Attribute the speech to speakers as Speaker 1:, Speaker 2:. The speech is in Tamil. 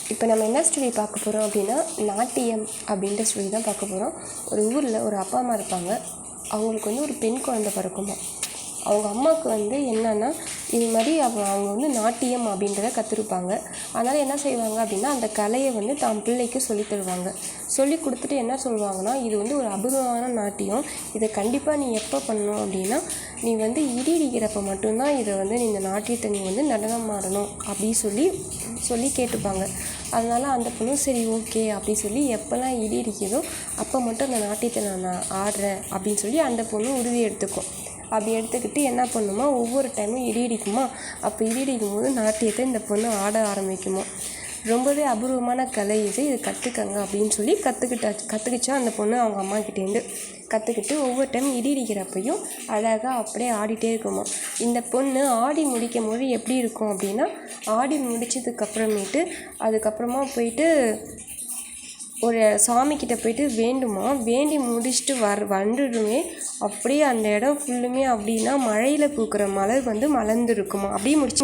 Speaker 1: இப்போ நம்ம என்ன ஸ்டோரி பார்க்க போகிறோம் அப்படின்னா, நாட்டியம் அப்படின்ற ஸ்டோரி தான் பார்க்க போகிறோம். ஒரு ஊரில் ஒரு அப்பா அம்மா இருப்பாங்க. அவங்களுக்கு வந்து ஒரு பெண் குழந்தை பிறக்குமா. அவங்க அம்மாவுக்கு வந்து என்னென்னா, இது மாதிரி அவங்க நாட்டியம் அப்படின்றத கற்றுருப்பாங்க. அதனால் என்ன செய்வாங்க அப்படின்னா, அந்த கலையை வந்து தான் பிள்ளைக்கு சொல்லித் தருவாங்க. சொல்லி கொடுத்துட்டு என்ன சொல்லுவாங்கன்னா, இது வந்து ஒரு அபூர்வமான நாட்டியம். இதை கண்டிப்பாக நீ எப்போ பண்ணணும் அப்படின்னா, நீ வந்து இடி இடிக்கிறப்ப மட்டும்தான் இதை வந்து இந்த நாட்டியத்தை நீ வந்து நடனம் ஆடணும் அப்படின்னு சொல்லி கேட்டுப்பாங்க. அதனால் அந்த பொண்ணு சரி ஓகே அப்படின்னு சொல்லி எப்போல்லாம் இடி இடிக்குதோ அப்போ மட்டும் அந்த நாட்டியத்தை நான் ஆடுறேன் அப்படின்னு சொல்லி அந்த பொண்ணு உறுதி எடுத்துக்கும். அப்படி எடுத்துக்கிட்டு என்ன பண்ணுமா, ஒவ்வொரு டைமும் இடி இடிக்குமா, அப்போ இடி இடிக்கும் போது நாட்டியத்தை இந்த பொண்ணு ஆட ஆரம்பிக்குமா. ரொம்பவே அபூர்வமான கலை இது கற்றுக்கங்க அப்படின்னு சொல்லி கற்றுக்கிச்சா அந்த பொண்ணு அவங்க அம்மாக்கிட்டேருந்து கற்றுக்கிட்டு ஒவ்வொரு டைம் இடி இடிக்கிறப்பையும் அழகாக அப்படியே ஆடிட்டே இருக்குமா. இந்த பொண்ணு ஆடி முடிக்கும் போது எப்படி இருக்கும் அப்படின்னா, ஆடி முடித்ததுக்கப்புறமேட்டு அதுக்கப்புறமா போயிட்டு ஒரு சாமிக்கிட்ட போயிட்டு வேண்டுமா. வேண்டி முடிச்சுட்டு வந்துடுமே அப்படியே அந்த இடம் ஃபுல்லுமே அப்படின்னா மழையில் பூக்கிற மலர் வந்து மலர்ந்துருக்குமா. அப்படியே முடிச்சு